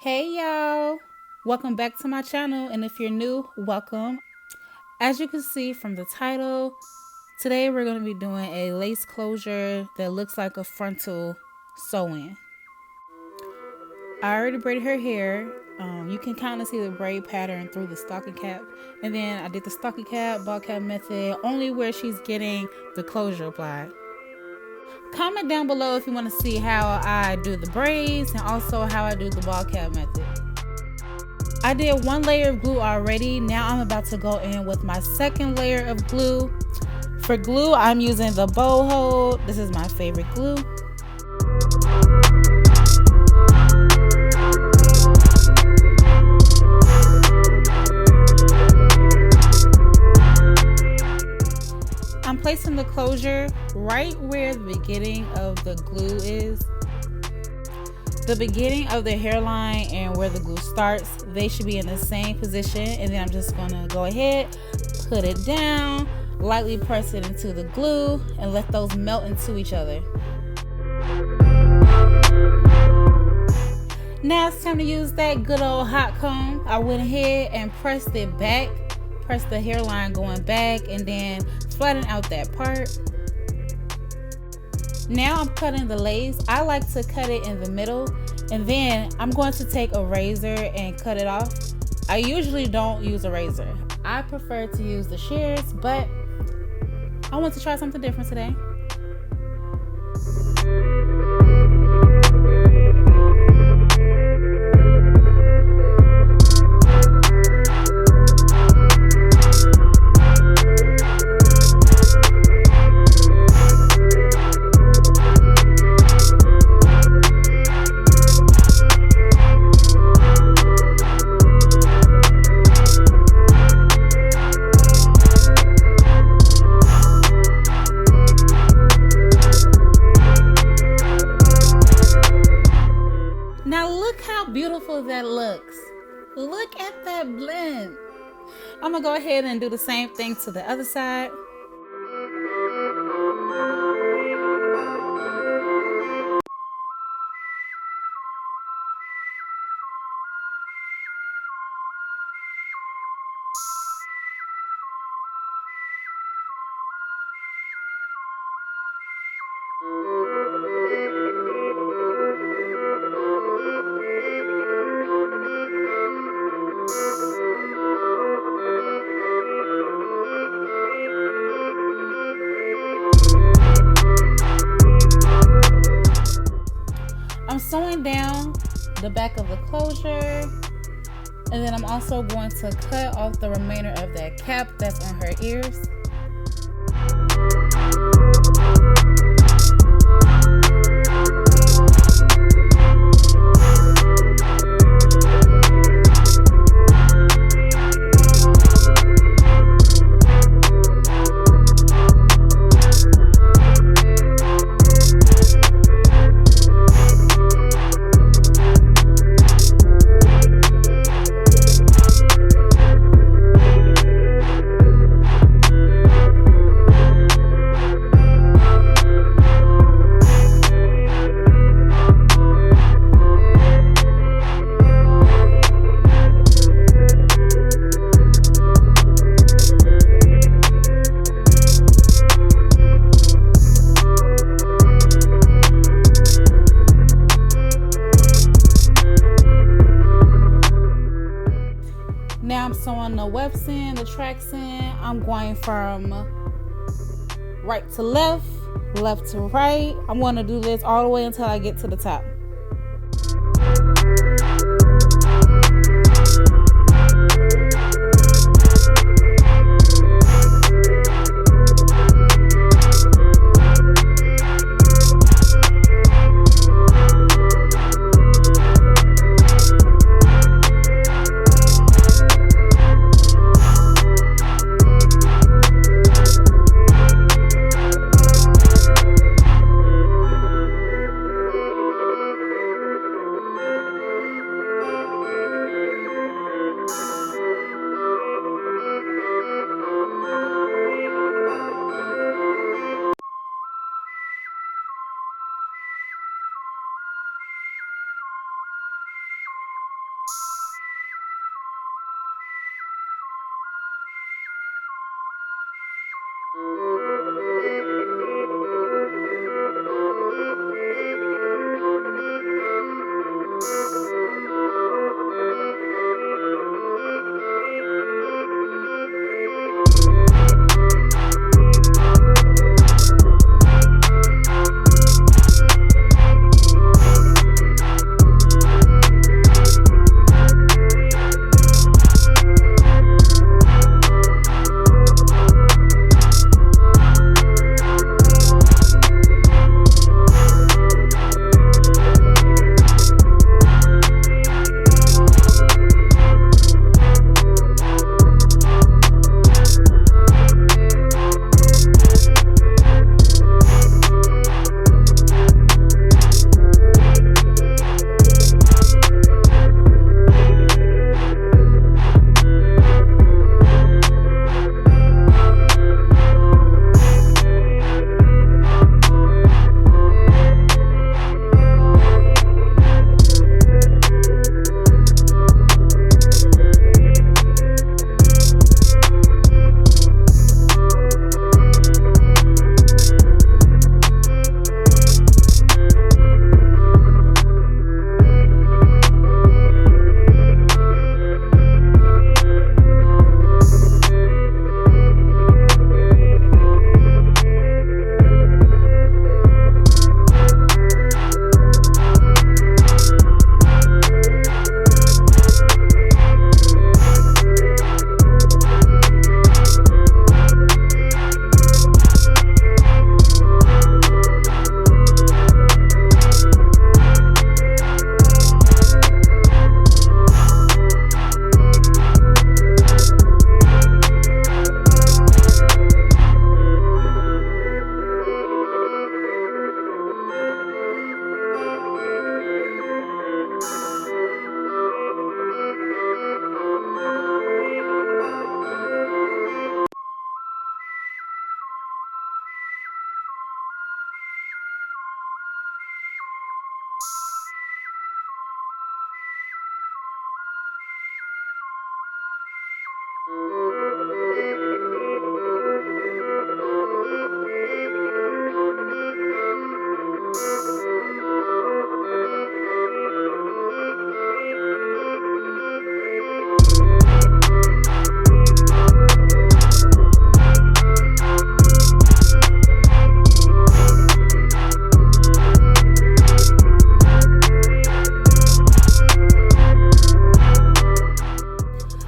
Hey y'all, welcome back to my channel, and if you're new, welcome. As you can see from the title, today we're going to be doing a lace closure that looks like a frontal sew-in. I already braided her hair. You can kind of see the braid pattern through the stocking cap, and then I did the stocking cap, ball cap method, only where she's getting the closure applied. Comment down below if you want to see how I do the braids and also how I do the ball cap method. I did one layer of glue already. Now I'm about to go in with my second layer of glue. For glue, I'm using the bow hold. This is my favorite glue. I'm placing the closure right where the beginning of the glue is. The beginning of the hairline and where the glue starts, they should be in the same position, and then I'm just gonna go ahead, put it down, lightly press it into the glue, and let those melt into each other. Now it's time to use that good old hot comb. I went ahead and pressed it back, pressed the hairline going back, and then flatten out that part. Now I'm cutting the lace. I like to cut it in the middle, and then I'm going to take a razor and cut it off. I usually don't use a razor. I prefer to use the shears, but I want to try something different today. Now look how beautiful that looks. Look at that blend. I'm gonna go ahead and do the same thing to the other side. I'm sewing down the back of the closure, and then I'm also going to cut off the remainder of that cap that's on her ears. Now I'm sewing the wefts in, the tracks in. I'm going from right to left, left to right. I'm going to do this all the way until I get to the top.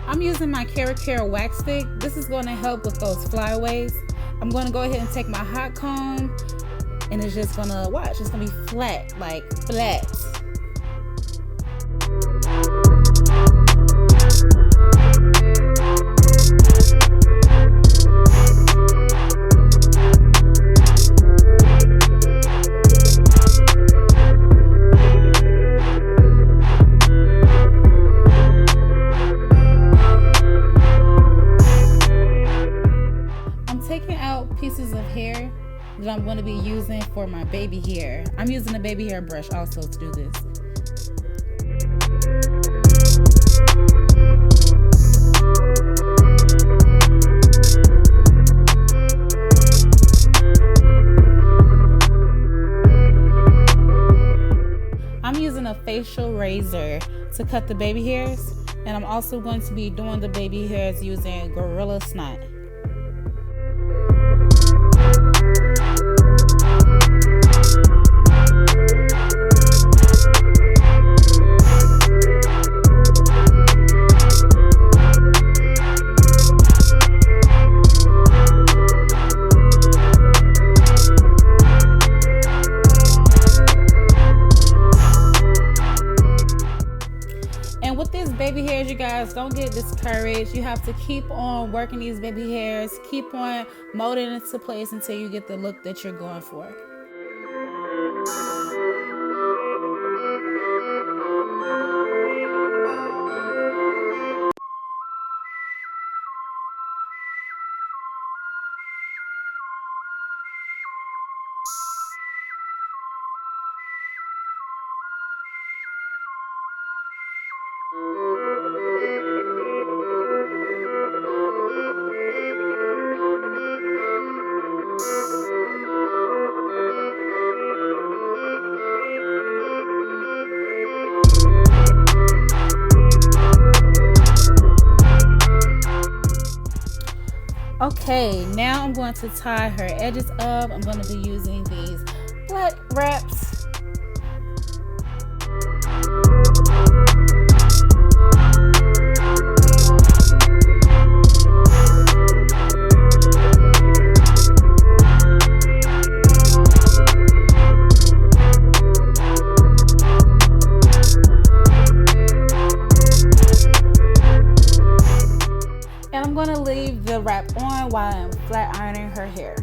I'm using my Care wax stick. This is going to help with those flyaways. I'm going to go ahead and take my hot comb, and it's just going to, watch, it's going to be flat, like flat. Taking out pieces of hair that I'm going to be using for my baby hair. I'm using a baby hair brush also to do this. I'm using a facial razor to cut the baby hairs, and I'm also going to be doing the baby hairs using Gorilla Snot. And with these baby hairs, you guys, don't get discouraged. You have to keep on working these baby hairs, keep on molding it into place until you get the look that you're going for. Okay, now I'm going to tie her edges up. I'm going to be using these black wraps. And I'm going to leave the wrap on while I'm flat ironing her hair.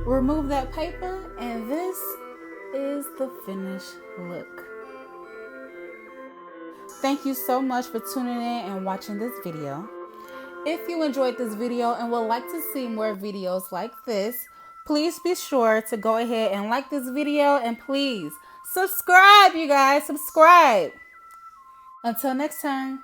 Remove that paper, and this is the finished look. Thank you so much for tuning in and watching this video. If you enjoyed this video and would like to see more videos like this, please be sure to go ahead and like this video, and please subscribe, you guys. Subscribe. Until next time.